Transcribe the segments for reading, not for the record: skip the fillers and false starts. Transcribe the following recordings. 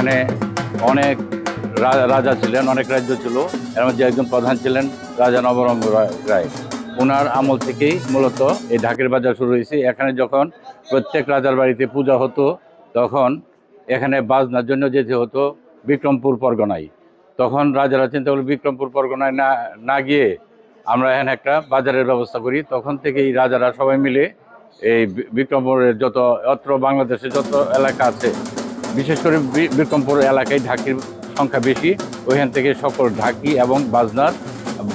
এখানে অনেক রাজা ছিলেন, অনেক রাজ্য ছিল। এর মধ্যে একজন প্রধান ছিলেন রাজা নবরঙ্গ রায়। ওনার আমল থেকেই মূলত এই ঢাকের বাজার শুরু হয়েছে। এখানে যখন প্রত্যেক রাজার বাড়িতে পূজা হতো তখন এখানে বাজনার জন্য যেতে হতো বিক্রমপুর পরগনায়। তখন রাজারা চিন্তা করল বিক্রমপুর পরগনায় না গিয়ে আমরা এখানে একটা বাজারের ব্যবস্থা করি। তখন থেকেই রাজারা সবাই মিলে এই বিক্রমপুরের যত অত্র বাংলাদেশের যত এলাকা আছে, বিশেষ করে বিক্রমপুর এলাকায় ঢাকির সংখ্যা বেশি। ওইখান থেকে সকল ঢাকি এবং বাজনার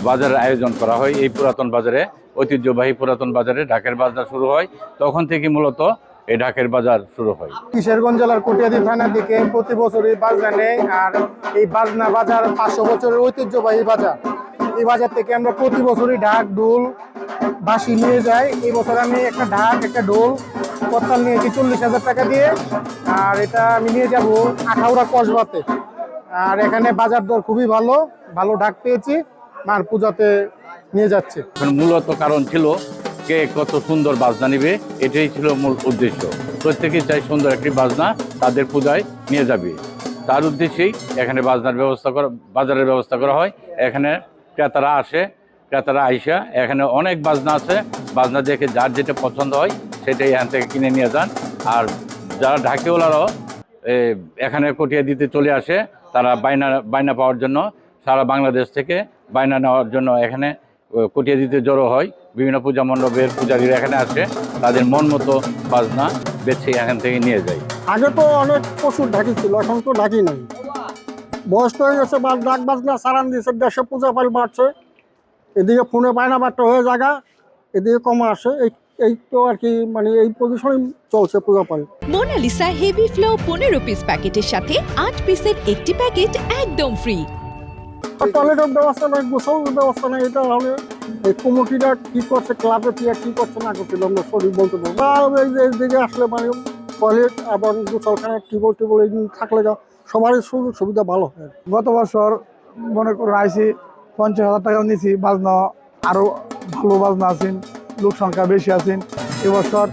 বাজারের আয়োজন করা হয়। এই পুরাতন বাজারে, ঐতিহ্যবাহী পুরাতন বাজারে ঢাকের বাজনা শুরু হয়। তখন থেকে মূলত এই ঢাকের বাজার শুরু হয়। কিশোরগঞ্জ জেলার কটিয়াদী থানার দিকে প্রতি বছরই বাজনা নেই। আর এই বাজনা বাজার 500 বছরের ঐতিহ্যবাহী বাজার। এই বাজার থেকে আমরা প্রতি বছরই ঢাক, ঢোল, বাঁশি নিয়ে যাই। এই বছর আমি একটা ঢাক, একটা ঢোল, করতাল নিয়েছি 40,000 টাকা দিয়ে। আর এটা আমি নিয়ে যাব আখাউড়া কসবাতে। আর এখানে বাজার দর খুবই ভালো, ভালো ঢাক পেয়েছি, মার পূজাতে নিয়ে যাচ্ছে। মূলত কারণ ছিল কে কত সুন্দর বাজনা নিবে, এটাই ছিল মূল উদ্দেশ্য। প্রত্যেকেই চাই সুন্দর একটি বাজনা তাদের পূজায় নিয়ে যাবে। তার উদ্দেশ্যেই এখানে বাজারের ব্যবস্থা করা হয়। এখানে ক্রেতারা আসে, ক্রেতারা আইসা এখানে অনেক বাজনা আছে, বাজনা দেখে যার যেটা পছন্দ হয় সেটাই এখান থেকে কিনে নিয়ে যান। আর যারা ঢাকিওয়ালারাও এখানে কটিয়া দিতে চলে আসে, তারা বাইনা পাওয়ার জন্য সারা বাংলাদেশ থেকে বাইনা নেওয়ার জন্য এখানে কটিয়া দিতে জড়ো হয়। বিভিন্ন পূজা মণ্ডপের পূজারীরা এখানে আসে, তাদের মন মতো বাজনা বেছে এখান থেকে নিয়ে যায়। আগে তো অনেক প্রচুর ঢাকি ছিল, এখন তো ঢাকি নাই। বয়স তো হয়ে গেছে, ডাক বাজনা সারান দিয়েছে, দেশে পূজা পাল বাড়ছে। এদিকে ফোনে বায়না বাট্টা হয়ে জায়গা, এদিকে কমা আসে। এই তো আর কি, মানে এই পজিশনে চলছে পূজা পাল। মোনালিসা হেভি ফ্লো 15 পিস প্যাকেটের সাথে 8 পিসের একটি প্যাকেট একদম ফ্রি। টয়লেটের ব্যবস্থা নাই, গোসলের ব্যবস্থা নাই। এটা হলে এই কমিটিটা কি করছে, ক্লাবে কি করছে না করছিল আমরা সঠিক বলতে পারবো। আর এই দিকে আসলে মানে টয়লেট এবং গোসলখানা টিবল এই থাকলে সবারই সুযোগ সুবিধা ভালো হয়। গত বছর মনে করুন আইসি 50,000 টাকা নিয়েছি। বাজনা আরো ভালো বাজনা আছেন, লোক সংখ্যা বেশি আছেন। এবছর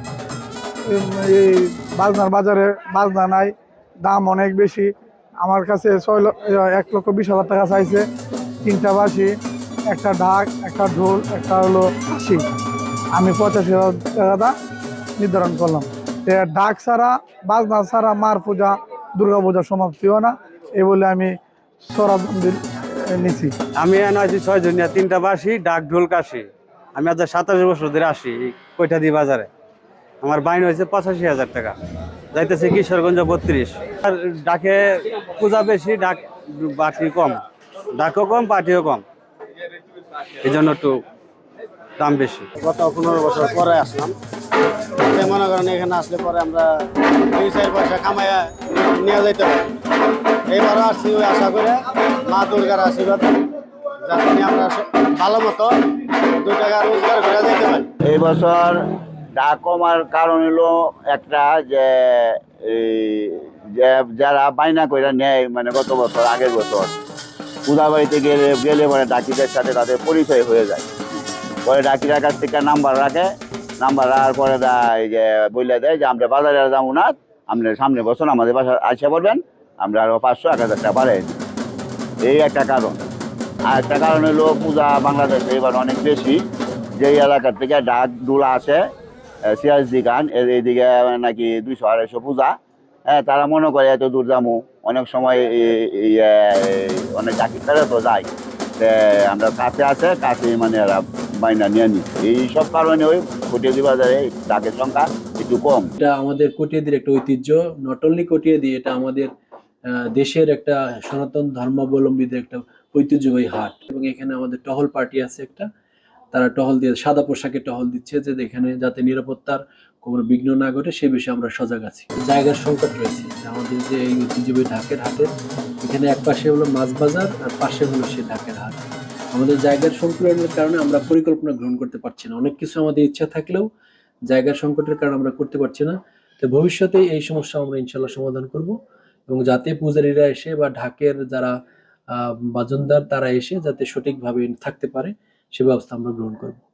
এই বাজনার বাজারে বাজনা নাই, দাম অনেক বেশি। আমার কাছে 1,20,000 টাকা চাইছে। 3টা বাঁশি, একটা ঢাক, একটা ঢোল, একটা হলো বাঁশি। আমি 85,000 টাকাটা নির্ধারণ করলাম। ঢাক ছাড়া, বাজনা ছাড়া মার পূজা, দুর্গা পূজা সমাপ্তিও না, এই বলে আমি সরাবন্দি নিছি। আমি আছি 6 জনিয়া, 3টা বাঁশি, ডাক, ঢোল, কাশি। আমি আজ 27 বছর ধরে আসি কৈঠাদি বাজারে। আমার বাইন হয়েছে 85,000 টাকা, যাইতেছে কিশোরগঞ্জ 32। আর ডাকে পূজা বেশি, ডাক বাটি কম, ডাকও কম, পাটিও কম, এই জন্য একটু দাম বেশি। গত 15 বছর পরে আসলাম। মনে করেন এখানে আসলে পরে আমরা 2-4 পয়সা কামাইয়া নিয়ে যাইতে পারি। এইবারও আসছি ওই আশা করে মা দুর্গার আশীর্বাদ যাতে আমরা ভালো মতো 2 টাকা রোজগার করে যেতে পারি। এই বছর ডাক কমার কারণ হলো একটা, যে যারা বাইনা করে নেয়, মানে গত বছর আগের বছর পূজা বাড়িতে গেলে পরে ডাকিদের সাথে তাদের পরিচয় হয়ে যায়। পরে ডাকিরার কাছ থেকে নাম্বার রাখে, নাম্বার রাখার পরে এই যে বলে দেয় যে আমরা বাজারে যাবো না, আপনি সামনে বছর আমাদের বাসা আসে পড়বেন, আমরা আরো 500-1000 টাকা বাড়াই দিই। এই একটা কারণ। আর একটা কারণ হলো পূজা বাংলাদেশে এবার অনেক বেশি। যেই এলাকার থেকে ডাক ডুলা আসে, সিরাজদি গান, এইদিকে নাকি 200-250 পূজা। হ্যাঁ, তারা মনে করে এত দূর যাবো, অনেক সময় অনেক ডাকির তো যায়, আমরা কাছে মানে এরা বাইনা নিয়ে নি। এইসব কারণে ওই কটিয়াদি বাজারে ডাকের সংখ্যা একটু কম। এটা আমাদের কটিয়াদির একটা ঐতিহ্য, নট অনলি কটিয়াদি, এটা আমাদের দেশের একটা সনাতন ধর্মাবলম্বীদের একটা ঐতিহ্যবাহী হাট। এবং এখানে আমাদের টহল পার্টি আছে একটা, তারা টহল দিয়ে সাদা পোশাকে টহল দিচ্ছে, যে এখানে যাতে নিরাপত্তার কোনো বিঘ্ন না ঘটে সে বিষয়ে আমরা সজাগ আছি। জায়গার সংকট রয়েছে আমাদের, যে এই ঐতিহ্যবাহী ঢাকের হাটের এখানে এক পাশে হলো মাছ বাজার আর পাশে হলো সে ঢাকের হাট। আমাদের জায়গার সংকুলনের কারণে আমরা পরিকল্পনা গ্রহণ করতে পারছি না। অনেক কিছু আমাদের ইচ্ছা থাকলেও জায়গার সংকটের কারণে আমরা করতে পারছি না। তো ভবিষ্যতে এই সমস্যা আমরা ইনশাল্লাহ সমাধান করব, এবং যাতে পূজারীরা এসে বা ঢাকের যারা বাজনদার তারা এসে যাতে সঠিকভাবে থাকতে পারে সে ব্যবস্থা আমরা গ্রহণ করব।